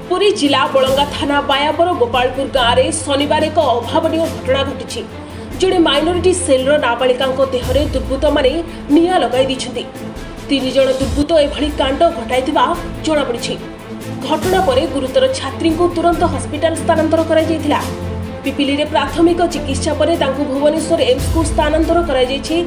पुरी जिला बलंगा थाना बायाबर गोपालपुर गाँव में शनिवार एक अभावन घटना घटी। जड़े माइनोरिटी सेलर नाबालिका देहरे दुर्बृत्त माने निया लगाई दी। 3 जन दुर्बृत्त एभली कांड घटाई जनापड़ी। घटना पर गुरुतर छात्री को तुरंत हॉस्पिटल स्थानांतर करा जायतिला। पिपिली रे प्राथमिक चिकित्सा पर भुवनेश्वर एम्स को स्थानांतर करा जायछि।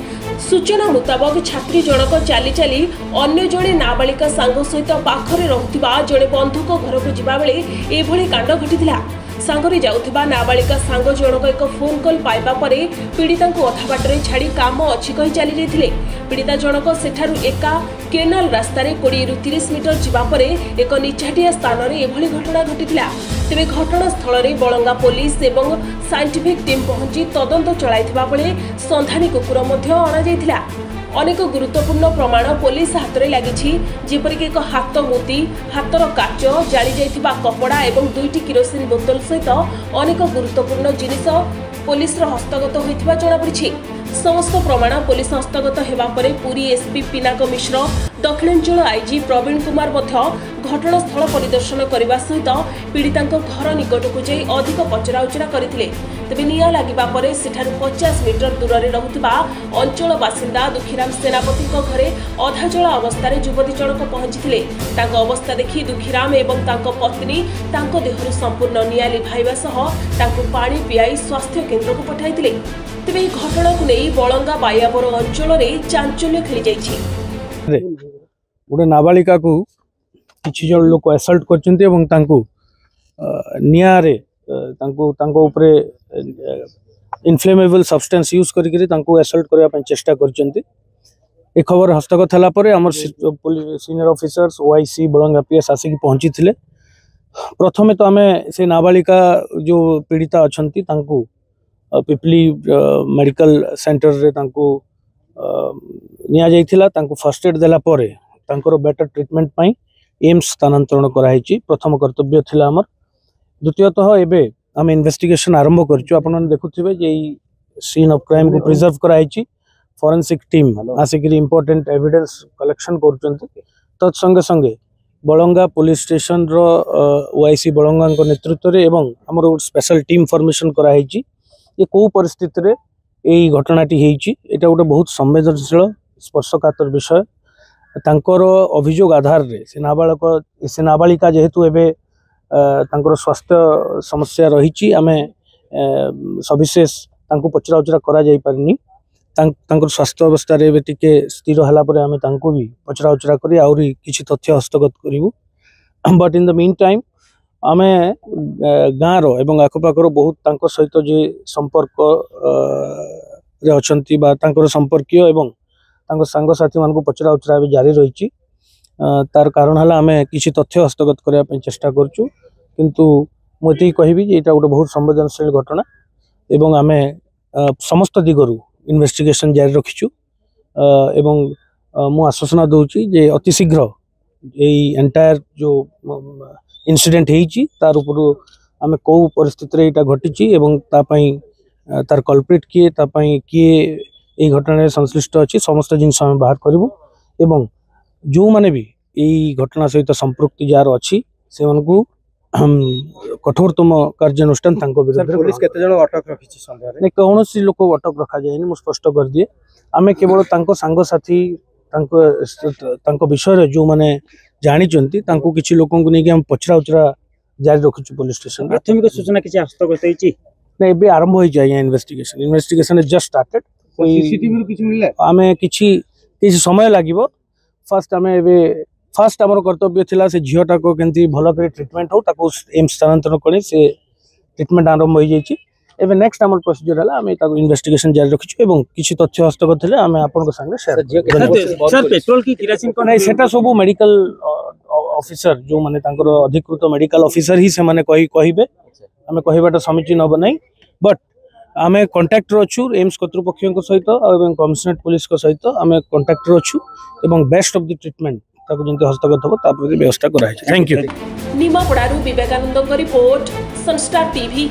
सूचना मुताबक छात्री जनक चाली चाली अन्य जड़े नाबालिका सांग सहित पाखरे रहुथिबा जड़े बंधुक घर को जिबा बेले एभली कांड घटिथिला। सांगरे जाउथिबा नाबालिका सांग जनक एक फोन कॉल पाइबा परे पीड़िता को अधा बाटरे छाड़ी काम अच्छी कही चली जाइथिले। पीड़िता जनक सेठारु एका केनाल रास्तार 20 ରୁ 30 मीटर जिबा परे एक निछाटिया स्थान रे एभली घटना घटिथिला। तेबे घटनास्थल रे बलंगा पुलिस एवं साइंटिफिक टीम पहुंची तदंत चलाइथिबा बेले संधानी कुकुर मध्य अणा जाइथिला। अनेक गुरुत्वपूर्ण प्रमाण पुलिस हाथ में लगी, जेपरिक एक हाथ मुदी, हाथर काच, जाली जाइथिबा कपड़ा एवं 2टी किरोसिन बोतल सहित अनेक गुरुत्वपूर्ण जिनिस पुलिस हस्तगत होइथिबा जनापड़ी। समस्त प्रमाण पुलिस हस्तगत हेबा परे पुरी एसपी पिनाक मिश्र, दक्षिणांचल आईजी प्रवीण कुमार घटनास्थल परिदर्शन करने सहित पीड़िता घर निकट को जाई अधिक पचराउचरा करथिले। तेबे निया लागिबा परे सेठारु 50 मीटर दूर रे रहुथिबा अंचल बासिंदा दुखीराम सेनापति घरे अधाजला अवस्था युवती जनक पहुंचीथिले। तांको अवस्था देखि दुखीराम एवं तांको पत्नी तांको देहरु संपूर्ण निया लिभाइबा सह तांको पानी पियाई स्वास्थ्य केन्द्र को पठाइथिले। तेबे एही घटना को नहीं बलंगा बायाबर अंचल रे चांचल्य खेली जाइछि। गोटे नाबालिका को किछि जन लोक असल्ट करचंती एवं तांको निया रे तांको ऊपर इनफ्लेमेबल सब्सटेंस यूज करिकरी तांको असल्ट करबा पय चेष्टा करचंती। ए खबर हस्तगत हला परे हमर सीनियर ऑफिसर्स ओआईसी बलंगा पीएस आसिक पहुंची थिले। प्रथमे तो हमें से नाबालिका जो पीड़िता अछंती तांको पिपली मेडिकल सेंटर रे तांको निया जाइथिला। तांको फर्स्ट एड देला परे तांकर बेटर ट्रीटमेंट पय एम्स स्थानांतरण कराइछि। प्रथम कर्तव्य थिला हमर। द्वितीयतः एबे आम इन्वेस्टिगेशन आरंभ करछु। आपण देखुथिबे जे सीन ऑफ क्राइम को प्रिजर्व कराइछि। फॉरेंसिक टीम आसिकरी इंपोर्टेंट एविडेंस कलेक्शन करचंती। तत् संगे संगे बलंगा पुलिस स्टेशन रो ओआईसी बलंगा को नेतृत्व रे एवं हमर स्पेशल टीम फॉर्मेशन कराइछि। ये को परिस्थिति रे एई घटनाटी हेइछि एटा गोटे बहुत संवेदनशील स्पर्शकातर विषय। तांकर अभियोग आधार रे से नाबालिका जेहेतु एबे तांकर स्वास्थ्य समस्या रही आमे सविशेष तांको पचराउचरा करा जाई परनी। तांकर स्वास्थ्य अवस्था रे टिके स्थिर हला परे आमे तांको भी पचराउचरा करी आउरी किछि तथ्य हस्तगत करिवु। But in the mean time आमे गाँव एवं आखपाखर बहुत तांको सहित जे संपर्क रे अछंती बा तांकर संपर्कीय एवं तांको सांग साथी मान को पचराउचरा भी जारी रही। तार कारण हला आमे किछि तथ्य हस्तगत करबा पय चेष्टा करछु। किंतु मोती कहबी जे एटा गोटे बहुत संवेदनशील घटना एवं आमे समस्त दिगरु इन्वेस्टिगेशन जारी रखिछु। एवं मु आश्वासन दउची जे अति शीघ्र एई एंटायर जो इंसिडेंट हेइची तार ऊपर आमे को परिस्थिति रे एटा घटिची एवं ता पय तार कल्प्रिट किए ता पय किए एई घटना संश्लिष्ट अछि समस्त जिंस हम बाहर करिवु। एवं जो माने भी एई घटना सहित संपृक्ति जार अछि से मानकु कठोरतम कार्यानुष्ठान तांको विरुद्ध। पुलिस केते जण अटक रखिछि संध्या रे? ने कौनसी लोक अटक रखा जायनि मु स्पष्ट कर दिए। आमे केवल तांको सांग साथी तांको विषय रे जो माने जानि चंती तांको किछि लोकन को नै कि हम पचरा उचरा जारी रखिछु पुलिस स्टेशन। प्राथमिक सूचना किछि हस्तगत होइछि नै एबे आरंभ होई जाय investigation is just started. CCTV रो किछि मिलला आमे किछि समय लागिवो। फर्स्ट आमे एबे फर्स्ट हमर कर्तव्य थिला से झियोटा को केंती भलो करे ट्रीटमेंट हो ताको एम्स स्थानांतरण करे से ट्रीटमेंट आरंभ होई जायछि। एबे नेक्स्ट हमर प्रोसीजर हला आमे ताको इन्वेस्टिगेशन जारी रखिछु एवं किछि तथ्य हस्तगत थिले आमे आपन को संगे शेयर करब। सर पेट्रोल की किरासिन कोन नै सेटा सब मेडिकल ऑफिसर जो माने तांकर अधिकृत मेडिकल ऑफिसर ही से माने कहिबे। आमे कहिबाटा समीचीन हो नै। बट आमे कांटेक्ट रछु एम्स कर्तृपक्षक सहित एवं कमिशनरेट पुलिस को सहित आमे कांटेक्ट रछु एवं बेस्ट ऑफ द ट्रीटमेंट ताको जंते हस्तगत हो तापर व्यवस्था कराय। Thank you. निमापड़ारू विवेकानंद को रिपोर्ट सनस्टार टीवी।